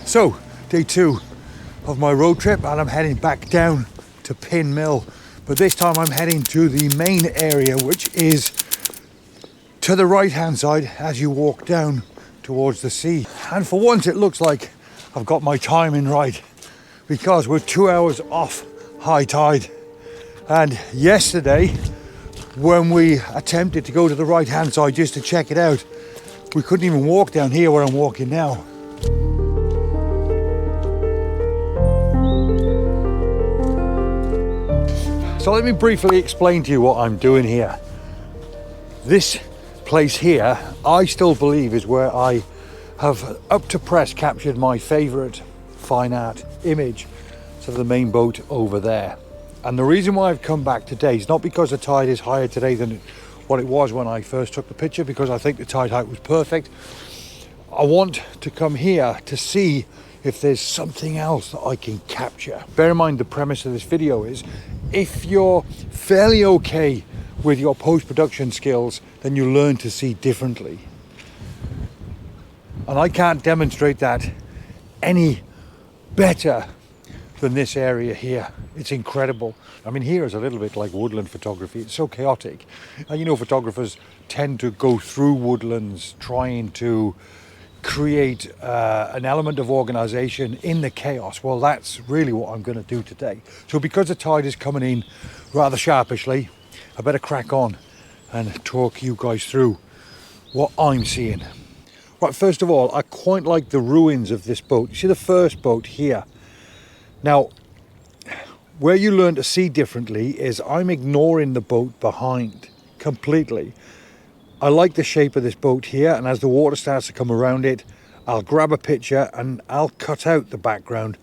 So, day 2 of my road trip, and I'm heading back down to Pin Mill. But this time I'm heading to the main area, which is to the right hand side as you walk down towards the sea. And for once it looks like I've got my timing right, because we're 2 hours off high tide. And yesterday, when we attempted to go to the right hand side just to check it out, we couldn't even walk down here where I'm walking now. So let me briefly explain to you what I'm doing here. This place here, I still believe, is where I have up to press captured my favourite fine art image, so the main boat over there. And the reason why I've come back today is not because the tide is higher today than what it was when I first took the picture, because I think the tide height was perfect. I want to come here to see if there's something else that I can capture. Bear in mind, the premise of this video is, if you're fairly okay with your post-production skills, then you learn to see differently. And I can't demonstrate that any better than this area here. It's incredible. I mean, here is a little bit like woodland photography. It's so chaotic. And you know, photographers tend to go through woodlands trying to create an element of organization in the chaos. Well, that's really what I'm going to do today. So because the tide is coming in rather sharpishly, I better crack on and talk you guys through what I'm seeing. Right, first of all, I quite like the ruins of this boat. You see the first boat here. Now, where you learn to see differently is I'm ignoring the boat behind completely. I like the shape of this boat here, and as the water starts to come around it, I'll grab a picture and I'll cut out the background,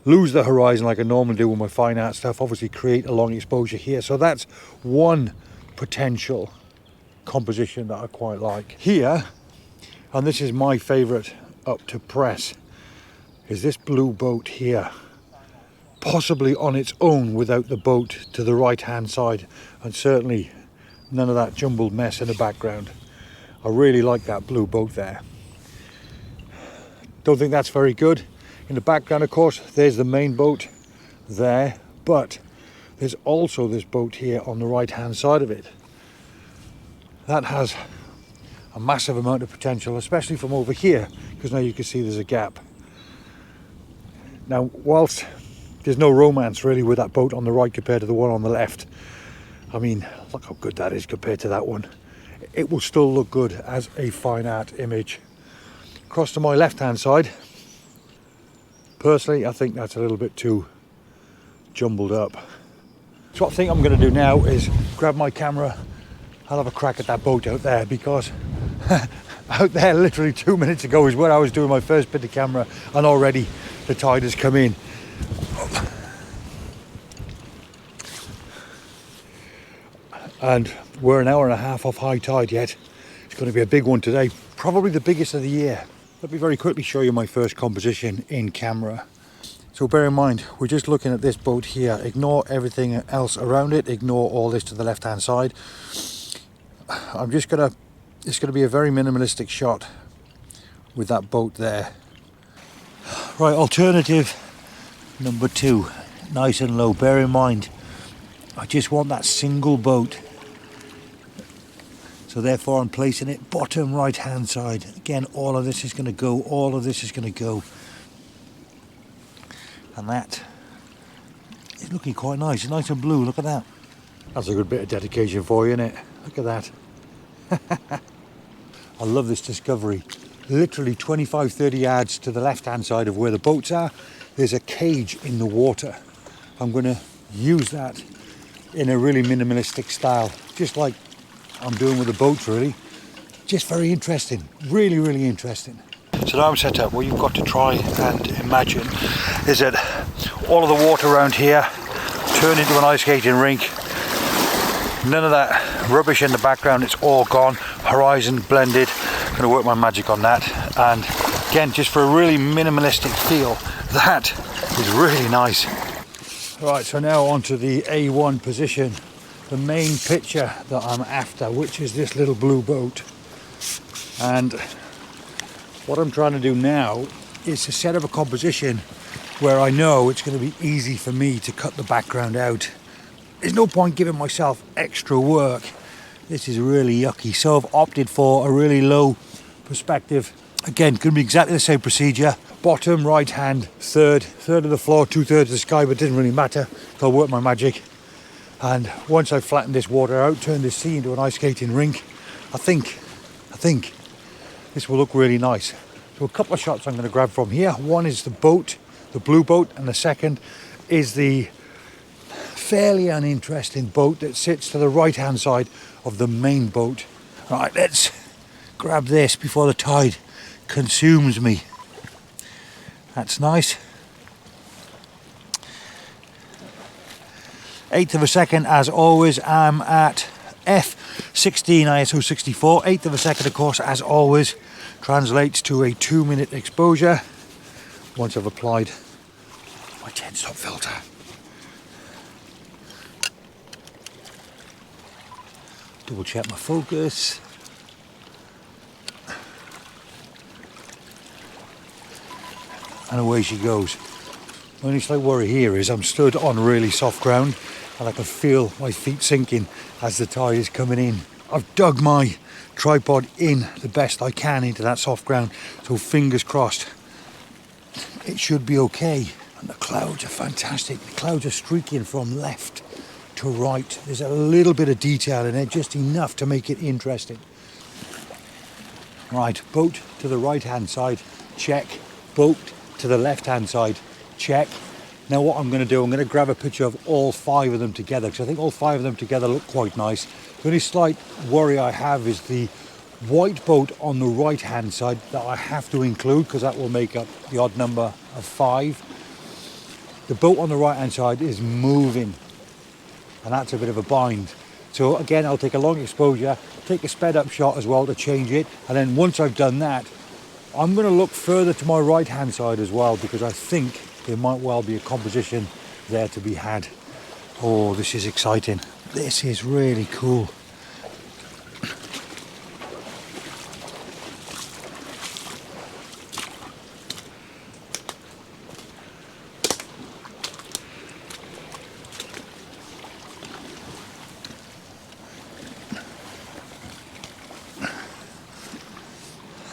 lose the horizon like I normally do with my fine art stuff, obviously create a long exposure here. So that's one potential composition that I quite like. Here, and this is my favourite up to press, is this blue boat here. Possibly on its own without the boat to the right hand side, and certainly none of that jumbled mess in the background. I really like that blue boat there. Don't think that's very good. In the background, of course, there's the main boat there, but there's also this boat here on the right hand side of it. That has a massive amount of potential, especially from over here, because now you can see there's a gap. Now, whilst there's no romance really with that boat on the right compared to the one on the left, I mean, look how good that is compared to that one. It will still look good as a fine art image. Across to my left hand side, personally I think that's a little bit too jumbled up. So what I think I'm going to do now is grab my camera. I'll have a crack at that boat out there, because out there literally 2 minutes ago is where I was doing my first bit of camera, and already the tide has come in. And we're an hour and a half off high tide yet. It's going to be a big one today, probably the biggest of the year. Let me very quickly show you my first composition in camera. So bear in mind, we're just looking at this boat here. Ignore everything else around it. Ignore all this to the left hand side. It's going to be a very minimalistic shot with that boat there. Right, alternative number 2, nice and low. Bear in mind, I just want that single boat. So therefore I'm placing it bottom right hand side. Again, all of this is going to go, all of this is going to go. And that is looking quite nice. It's nice and blue, look at that. That's a good bit of dedication for you, isn't it? Look at that. I love this discovery. Literally 25-30 yards to the left hand side of where the boats are, there's a cage in the water. I'm going to use that in a really minimalistic style, just like I'm doing with the boats really. Just very interesting, really, really interesting. So now I'm set up. What you've got to try and imagine is that all of the water around here turned into an ice skating rink. None of that rubbish in the background, it's all gone. Horizon blended. I'm going to work my magic on that. And again, just for a really minimalistic feel, that is really nice. Right, so now on to the A1 position, the main picture that I'm after, which is this little blue boat. And what I'm trying to do now is to set up a composition where I know it's going to be easy for me to cut the background out. There's no point giving myself extra work. This is really yucky. So I've opted for a really low perspective. Again, going to be exactly the same procedure. Bottom, right hand, third of the floor, 2/3 of the sky, but it doesn't really matter. I'll work my magic. And once I've flattened this water out, turn this sea into an ice skating rink, I think this will look really nice. So a couple of shots I'm going to grab from here. One is the boat, the blue boat, and the second is the fairly uninteresting boat that sits to the right hand side of the main boat. Right, let's grab this before the tide consumes me. That's nice. 1/8 of a second as always. I'm at f16 ISO 64. 1/8 of a second, of course, as always, translates to a 2-minute exposure once I've applied my 10-stop filter. Double check my focus. And away she goes. My only slight worry here is I'm stood on really soft ground and I can feel my feet sinking as the tide is coming in. I've dug my tripod in the best I can into that soft ground, so fingers crossed it should be okay. And the clouds are fantastic. The clouds are streaking from left to right. There's a little bit of detail in it, just enough to make it interesting. Right, boat to the right hand side, check. Boat to the left hand side, check. Now what I'm going to do, I'm going to grab a picture of all 5 of them together, because I think all 5 of them together look quite nice. The only slight worry I have is the white boat on the right hand side that I have to include, because that will make up the odd number of 5. The boat on the right hand side is moving, and that's a bit of a bind. So again, I'll take a long exposure, take a sped up shot as well to change it, and then once I've done that, I'm going to look further to my right hand side as well, because I think there might well be a composition there to be had. Oh, this is exciting. This is really cool.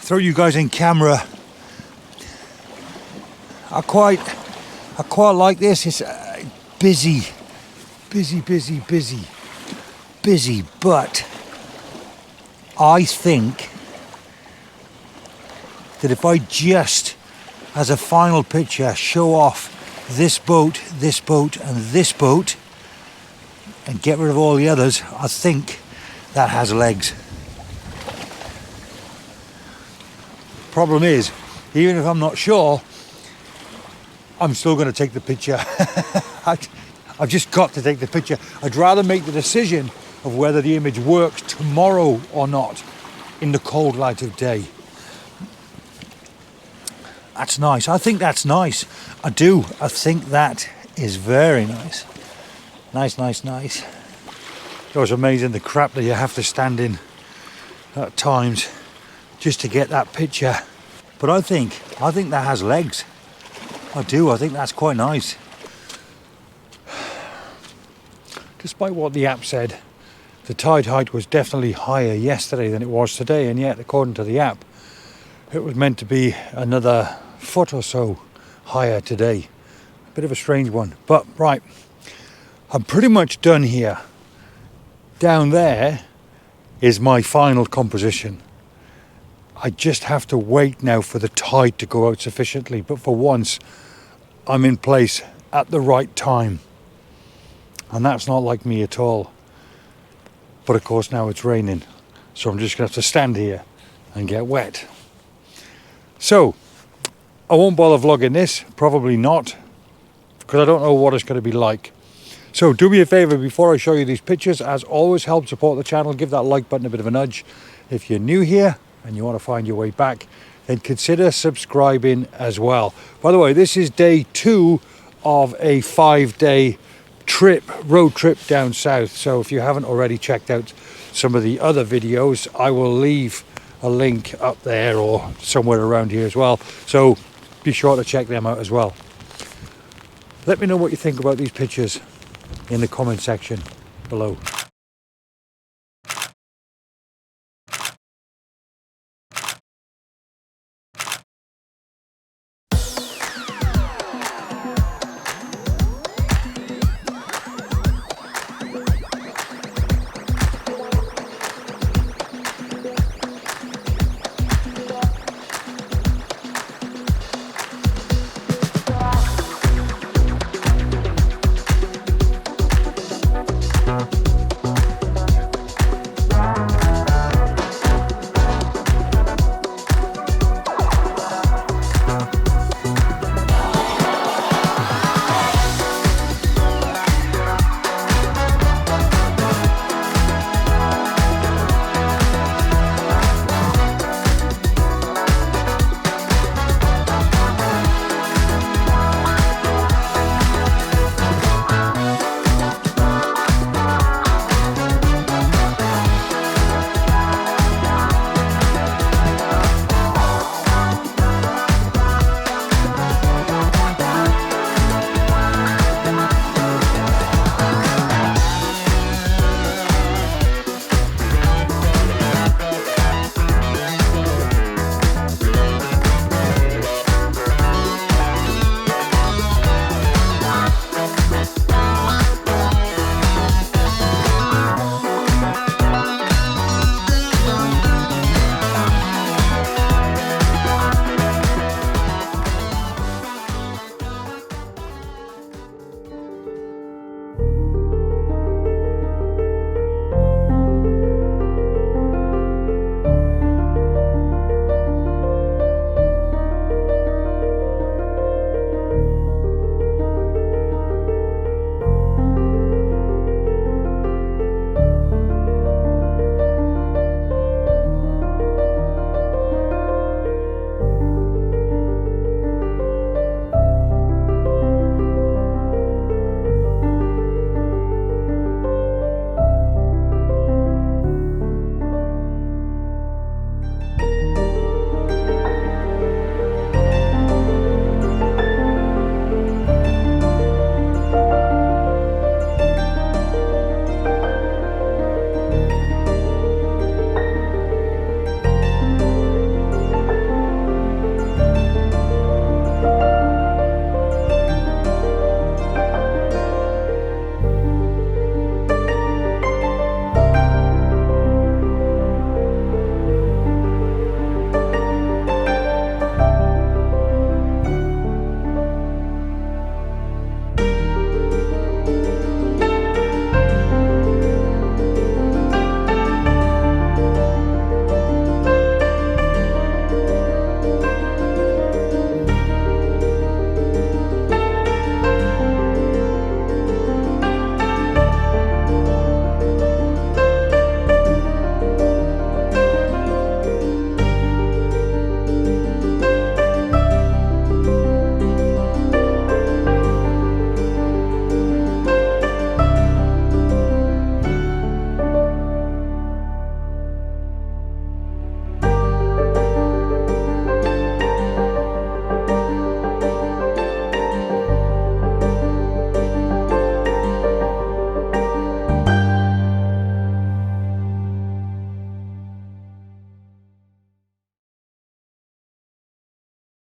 Throw you guys in camera. I quite like this. It's busy, but I think that if I just, as a final picture, show off this boat, and this boat, and get rid of all the others, I think that has legs. Problem is, even if I'm not sure, I'm still going to take the picture. I've just got to take the picture. I'd rather make the decision of whether the image works tomorrow or not in the cold light of day. That's nice. I think that's nice. I do. I think that is very nice. Nice. It was amazing the crap that you have to stand in at times just to get that picture. But I think that has legs. I do. I think that's quite nice. Despite what the app said, the tide height was definitely higher yesterday than it was today, and yet according to the app it was meant to be another foot or so higher today. A bit of a strange one. But right, I'm pretty much done here. Down there is my final composition. I just have to wait now for the tide to go out sufficiently, but for once I'm in place at the right time, and that's not like me at all. But of course now it's raining, so I'm just going to have to stand here and get wet. So I won't bother vlogging this, probably not, because I don't know what it's going to be like. So do me a favour before I show you these pictures. As always, help support the channel, give that like button a bit of a nudge. If you're new here and you want to find your way back, then consider subscribing as well. By the way, this is day 2 of a 5-day road trip down south. So if you haven't already checked out some of the other videos, I will leave a link up there or somewhere around here as well. So be sure to check them out as well. Let me know what you think about these pictures in the comment section below.